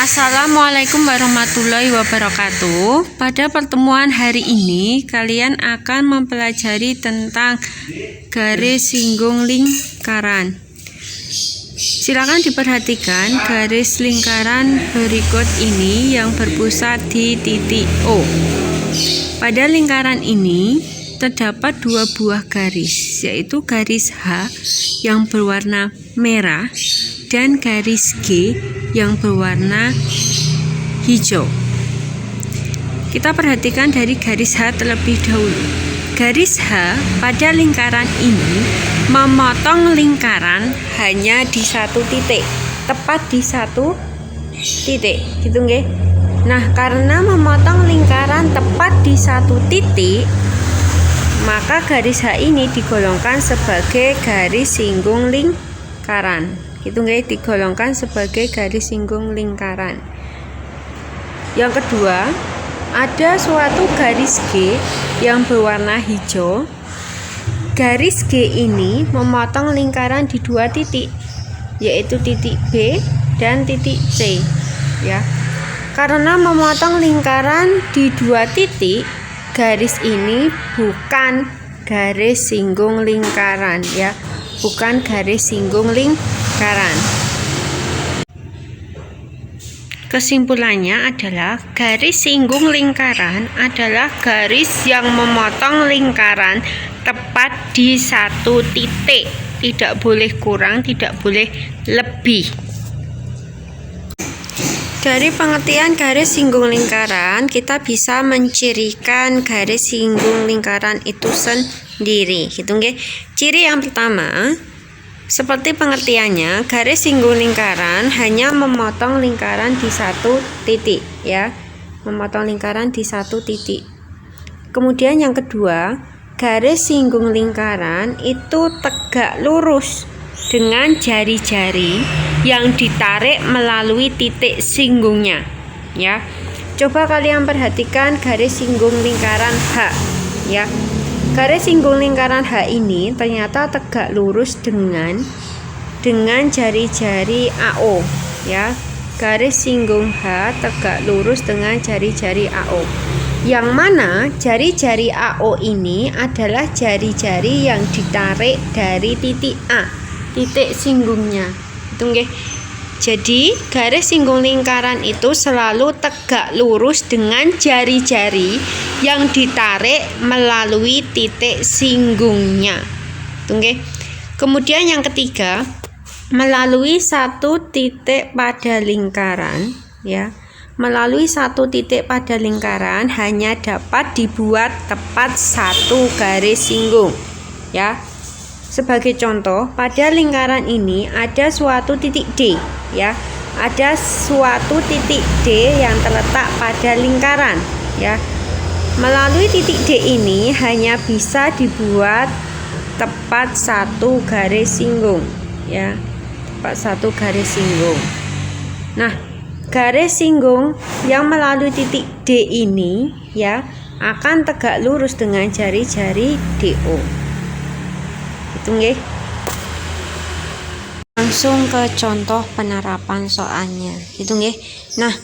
Assalamualaikum warahmatullahi wabarakatuh. Pada pertemuan hari ini kalian akan mempelajari tentang garis singgung lingkaran. Silakan diperhatikan garis lingkaran berikut ini yang berpusat di titik O. Pada lingkaran ini terdapat dua buah garis, yaitu garis H yang berwarna merah dan garis G yang berwarna hijau. Kita perhatikan dari garis H terlebih dahulu. Garis H pada lingkaran ini memotong lingkaran hanya di satu titik, tepat di satu titik, gitu nggih. Nah, karena memotong lingkaran tepat di satu titik, maka garis H ini digolongkan sebagai garis singgung lingkaran. Itu nggih, digolongkan sebagai garis singgung lingkaran. Yang kedua, ada suatu garis G yang berwarna hijau. Garis G ini memotong lingkaran di dua titik, yaitu titik B dan titik C, ya. Karena memotong lingkaran di dua titik, garis ini bukan garis singgung lingkaran, ya. Bukan garis singgung lingkaran. Kesimpulannya adalah garis singgung lingkaran adalah garis yang memotong lingkaran tepat di satu titik, tidak boleh kurang, tidak boleh lebih. Dari pengertian garis singgung lingkaran, kita bisa mencirikan garis singgung lingkaran itu sendiri, gitu nggih. Ciri yang pertama, seperti pengertiannya, garis singgung lingkaran hanya memotong lingkaran di satu titik, ya. Memotong lingkaran di satu titik. Kemudian yang kedua, garis singgung lingkaran itu tegak lurus dengan jari-jari yang ditarik melalui titik singgungnya, ya. Coba kalian perhatikan garis singgung lingkaran H, ya. Garis singgung lingkaran H ini ternyata tegak lurus dengan jari-jari AO, ya. Garis singgung H tegak lurus dengan jari-jari AO. Yang mana jari-jari AO ini adalah jari-jari yang ditarik dari titik A, titik singgungnya. Itu nggih. Jadi, garis singgung lingkaran itu selalu tegak lurus dengan jari-jari yang ditarik melalui titik singgungnya. Oke. Kemudian yang ketiga, melalui satu titik pada lingkaran, ya. Melalui satu titik pada lingkaran hanya dapat dibuat tepat satu garis singgung, ya. Sebagai contoh, pada lingkaran ini ada suatu titik D, ya. Ada suatu titik D yang terletak pada lingkaran, ya. Melalui titik D ini hanya bisa dibuat tepat satu garis singgung, ya. Tepat satu garis singgung. Nah, garis singgung yang melalui titik D ini, ya, akan tegak lurus dengan jari-jari DO. Itu nggih. Langsung ke contoh penerapan soalnya, gitu nggih. Nah,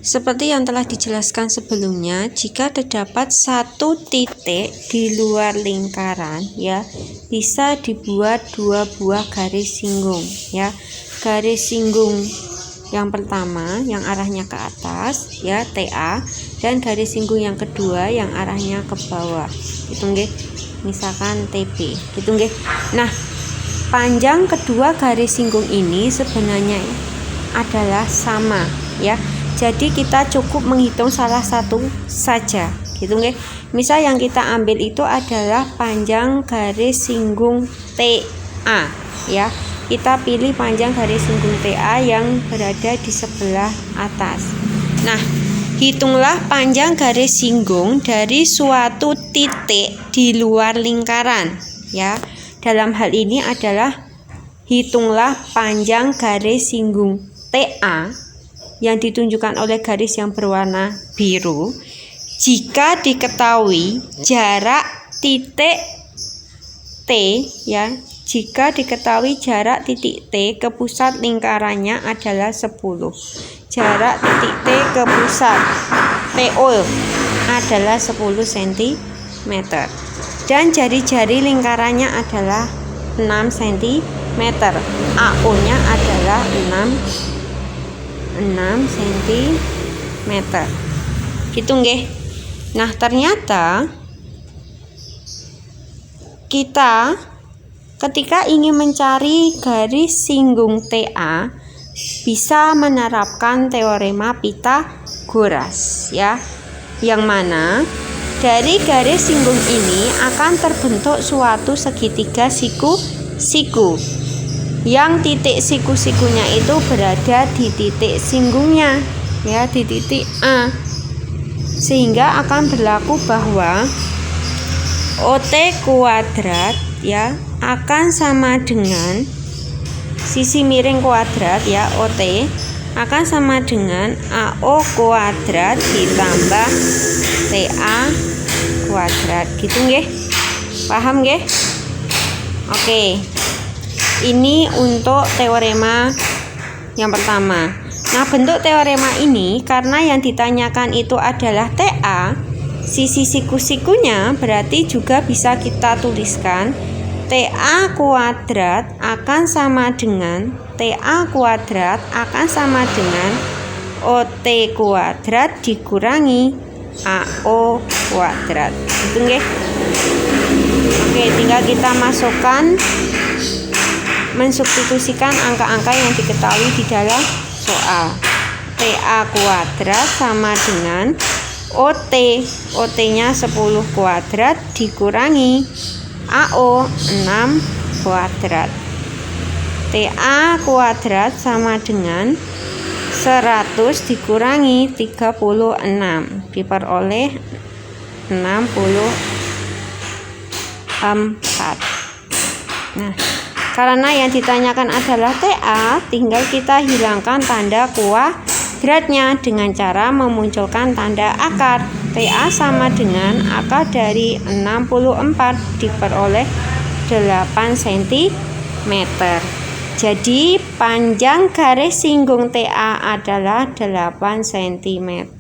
seperti yang telah dijelaskan sebelumnya, jika terdapat satu titik di luar lingkaran, ya, bisa dibuat dua buah garis singgung, ya. Garis singgung yang pertama yang arahnya ke atas, ya, TA, dan garis singgung yang kedua yang arahnya ke bawah. Itu nggih. Misalkan TB, gitu nggih. Nah, panjang kedua garis singgung ini sebenarnya adalah sama, ya. Jadi kita cukup menghitung salah satu saja, gitu nggih. Misal yang kita ambil itu adalah panjang garis singgung TA, ya. Kita pilih panjang garis singgung TA yang berada di sebelah atas. Nah, hitunglah panjang garis singgung dari suatu titik di luar lingkaran, ya. Dalam hal ini adalah hitunglah panjang garis singgung TA yang ditunjukkan oleh garis yang berwarna biru jika diketahui jarak titik T, ya. Jika diketahui jarak titik T ke pusat lingkarannya adalah 10. jarak titik T ke pusat TO adalah 10 cm dan jari-jari lingkarannya adalah 6 cm. AO-nya adalah 6 cm. Gitu nggih. Nah, ternyata kita ketika ingin mencari garis singgung TA bisa menerapkan teorema Pythagoras ya. Yang mana dari garis singgung ini akan terbentuk suatu segitiga siku-siku. Yang titik siku-sikunya itu berada di titik singgungnya ya, di titik A. Sehingga akan berlaku bahwa OT kuadrat ya akan sama dengan sisi miring kuadrat ya, OT akan sama dengan AO kuadrat ditambah TA kuadrat. Gitu nggih. Paham nggih? Oke. Ini untuk teorema yang pertama. Nah, bentuk teorema ini karena yang ditanyakan itu adalah TA, sisi siku-sikunya berarti juga bisa kita tuliskan TA kuadrat akan sama dengan OT kuadrat dikurangi AO kuadrat. Gitu nggih. Oke, tinggal kita mensubstitusikan angka-angka yang diketahui di dalam soal. TA kuadrat sama dengan OT-nya 10 kuadrat dikurangi AO 6 kuadrat. TA kuadrat sama dengan 100 dikurangi 36 diperoleh 64. Nah, karena yang ditanyakan adalah TA, tinggal kita hilangkan tanda kuadratnya dengan cara memunculkan tanda akar. TA sama dengan akar dari 64 diperoleh 8 cm. Jadi panjang garis singgung TA adalah 8 cm.